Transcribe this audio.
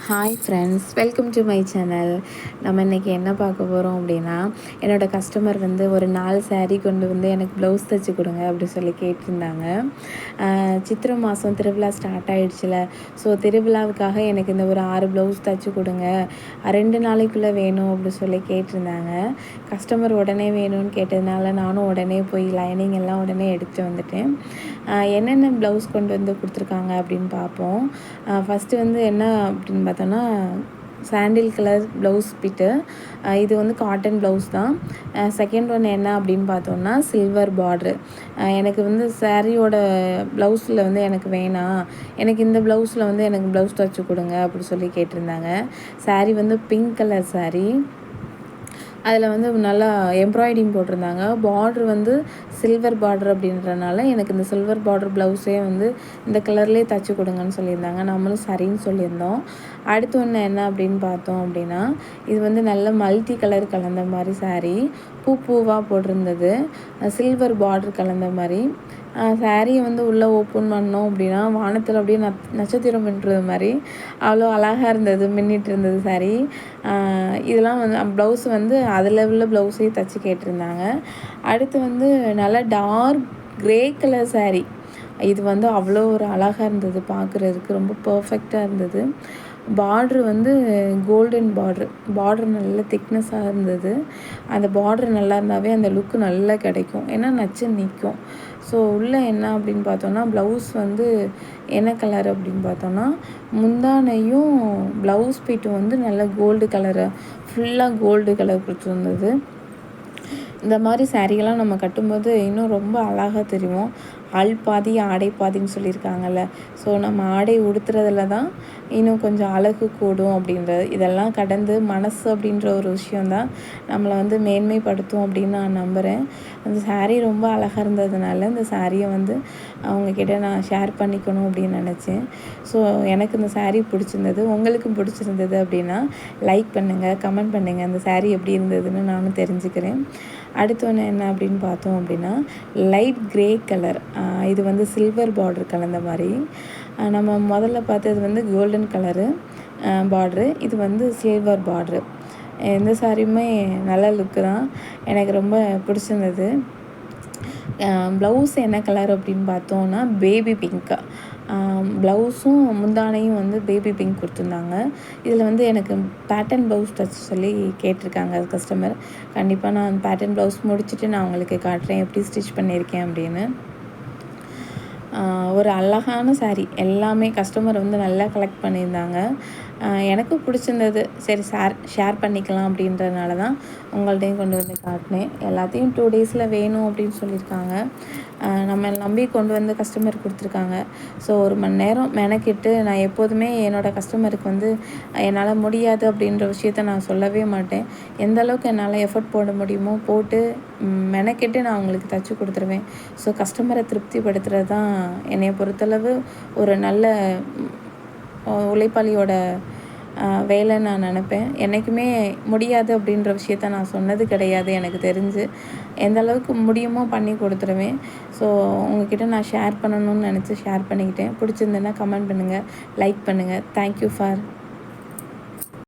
Hi friends, welcome to my channel. நம்ம இன்றைக்கி என்ன பார்க்க போகிறோம் அப்படின்னா, என்னோடய கஸ்டமர் வந்து ஒரு 4 saree கொண்டு வந்து எனக்கு ப்ளவுஸ் தைச்சி கொடுங்க அப்படி சொல்லி கேட்டிருந்தாங்க. சித்திரை மாதம் திருவிழா ஸ்டார்ட் ஆகிடுச்சில, ஸோ திருவிழாவுக்காக எனக்கு இந்த ஒரு 6 ப்ளவுஸ் தைச்சி கொடுங்க, 2 நாளைக்குள்ளே வேணும் அப்படி சொல்லி கேட்டிருந்தாங்க. கஸ்டமர் உடனே வேணும்னு கேட்டதுனால நானும் உடனே போய் லைனிங் எல்லாம் உடனே எடுத்துகிட்டு வந்துட்டேன். என்னென்ன ப்ளவுஸ் கொண்டு வந்து கொடுத்துருக்காங்க அப்படின்னு பார்ப்போம். ஃபஸ்ட்டு வந்து என்ன அப்படின்னு பார்த்தோன்னா, சாண்டில் கலர் ப்ளவுஸ் பிட்டு. இது வந்து காட்டன் ப்ளவுஸ் தான். செகண்ட் ஒன் என்ன அப்படின்னு பார்த்தோன்னா, சில்வர் பார்ட்ரு. எனக்கு வந்து சாரியோட ப்ளவுஸில் வந்து எனக்கு வேணாம், எனக்கு இந்த ப்ளவுஸில் வந்து எனக்கு ப்ளவுஸ் தைச்சி கொடுங்க அப்படி சொல்லி கேட்டிருந்தாங்க. சாரீ வந்து பிங்க் கலர் சாரீ. அதில் வந்து நல்லா எம்ப்ராய்டிங் போட்டிருந்தாங்க. பார்ட்ரு வந்து சில்வர் பார்ட்ரு அப்படின்றனால எனக்கு இந்த சில்வர் பார்ட்ரு ப்ளவுஸே வந்து இந்த கலர்லேயே தைச்சி கொடுங்கன்னு சொல்லியிருந்தாங்க. நம்மளும் சரின்னு சொல்லியிருந்தோம். அடுத்து ஒன்று என்ன அப்படின்னு பார்த்தோம் அப்படின்னா, இது வந்து நல்ல மல்டி கலர் கலந்த மாதிரி சாரீ. பூவாக போட்டிருந்தது, சில்வர் பார்ட்ரு கலந்த மாதிரி. சாரியை வந்து உள்ளே ஓப்பன் பண்ணோம் அப்படின்னா, வானத்தில் அப்படியே நட்சத்திரம் மின்னுறது மாதிரி அவ்வளோ அழகாக இருந்தது, மின்னிட்டு இருந்தது சாரீ. இதெல்லாம் வந்து ப்ளவுஸ் வந்து அதில் உள்ள ப்ளவுஸே தைச்சி கேட்டிருந்தாங்க. அடுத்து வந்து நல்லா டார்க் க்ரே கலர் சாரீ. இது வந்து அவ்வளோ ஒரு அழகாக இருந்தது, பார்க்குறதுக்கு ரொம்ப பர்ஃபெக்டாக இருந்தது. பார்ட்ரு வந்து கோல்டன் பார்ட்ரு நல்ல திக்னஸாக இருந்தது. அந்த பார்ட்ரு நல்லா இருந்தாவே அந்த லுக்கு நல்லா கிடைக்கும், ஏன்னா நச்சு நிற்கும். ஸோ உள்ளே என்ன அப்படின்னு பார்த்தோன்னா, ப்ளவுஸ் வந்து என்ன கலர் அப்படின்னு பார்த்தோன்னா, முந்தானையும் ப்ளவுஸ் பீட்டும் வந்து நல்ல கோல்டு கலரு, ஃபுல்லாக கோல்டு கலர் கொடுத்துருந்தது. இந்த மாதிரி சாரீயெல்லாம் நம்ம கட்டும்போது இன்னும் ரொம்ப அழகாக தெரியும். ஆள் பாதி ஆடை பாதின்னு சொல்லியிருக்காங்கல்ல, ஸோ நம்ம ஆடை உடுத்துறதுல தான் இன்னும் கொஞ்சம் அழகு கூடும் அப்படின்றது. இதெல்லாம் கடந்து மனசு அப்படின்ற ஒரு விஷயந்தான் நம்மளை வந்து மேன்மைப்படுத்தும் அப்படின்னு நான் நம்புகிறேன். அந்த சாரீ ரொம்ப அழகாக இருந்ததுனால இந்த சாரியை வந்து அவங்கக்கிட்ட நான் ஷேர் பண்ணிக்கணும் அப்படின்னு நினச்சேன். ஸோ எனக்கு இந்த சாரீ பிடிச்சிருந்தது. உங்களுக்கும் பிடிச்சிருந்தது அப்படின்னா லைக் பண்ணுங்கள், கமெண்ட் பண்ணுங்கள், அந்த சாரீ எப்படி இருந்ததுன்னு நானும் தெரிஞ்சுக்கிறேன். அடுத்து ஒன்று என்ன அப்படின்னு பார்த்தோம் அப்படின்னா, லைட் க்ரே கலர். இது வந்து சில்வர் பார்ட்ரு கலந்த மாதிரி. நம்ம முதல்ல பார்த்தது வந்து கோல்டன் கலரு பார்ட்ரு, இது வந்து சில்வர் பார்ட்ரு. எந்த சாரியுமே நல்ல லுக்கு தான், எனக்கு ரொம்ப பிடிச்சிருந்தது. ப்ளவுஸ் என்ன கலர் அப்படின்னு பார்த்தோன்னா பேபி பிங்க். ப்ளவுஸும் முந்தானையும் வந்து பேபி பிங்க் கொடுத்துருந்தாங்க. இதில் வந்து எனக்கு பேட்டர்ன் ப்ளவுஸ் தைச்சி சொல்லி கேட்டிருக்காங்க கஸ்டமர். கண்டிப்பாக நான் பேட்டர்ன் ப்ளவுஸ் முடிச்சுட்டு நான் உங்களுக்கு காட்டுறேன் எப்படி ஸ்டிச் பண்ணியிருக்கேன் அப்படின்னு. ஒரு அழகான சாரீ. எல்லாமே கஸ்டமர் வந்து நல்லா கலெக்ட் பண்ணியிருந்தாங்க. எனக்கும் பிடிச்சிருந்தது. சரி ஷேர் பண்ணிக்கலாம் அப்படின்றதுனால தான் உங்கள்கிட்டையும் கொண்டு வந்து காட்டினேன். எல்லாத்தையும் 2 daysல வேணும் அப்படின்னு சொல்லியிருக்காங்க. நம்ம நம்பி கொண்டு வந்து கஸ்டமர் கொடுத்துருக்காங்க. ஸோ 1 மணி நேரம் மெனக்கிட்டு, நான் எப்போதுமே என்னோடய கஸ்டமருக்கு வந்து என்னால் முடியாது அப்படின்ற விஷயத்த நான் சொல்லவே மாட்டேன். எந்த அளவுக்கு என்னால் எஃபர்ட் போட முடியுமோ போட்டு மெனக்கிட்டு நான் அவங்களுக்கு தைச்சி கொடுத்துருவேன். ஸோ கஸ்டமரை திருப்திப்படுத்துகிறது தான் என்னைய பொறுத்தளவு ஒரு நல்ல உழைப்பாளியோட வேலைன்னு நான் நினப்பேன். என்றைக்குமே முடியாது அப்படின்ற விஷயத்த நான் சொன்னது கிடையாது. எனக்கு தெரிஞ்சு எந்த அளவுக்கு முடியுமோ பண்ணி கொடுத்துருவேன். ஸோ உங்கள்கிட்ட நான் ஷேர் பண்ணணும்னு நினச்சி ஷேர் பண்ணிக்கிட்டேன். பிடிச்சிருந்ததுன்னா கமெண்ட் பண்ணுங்கள், லைக் பண்ணுங்கள். Thank you for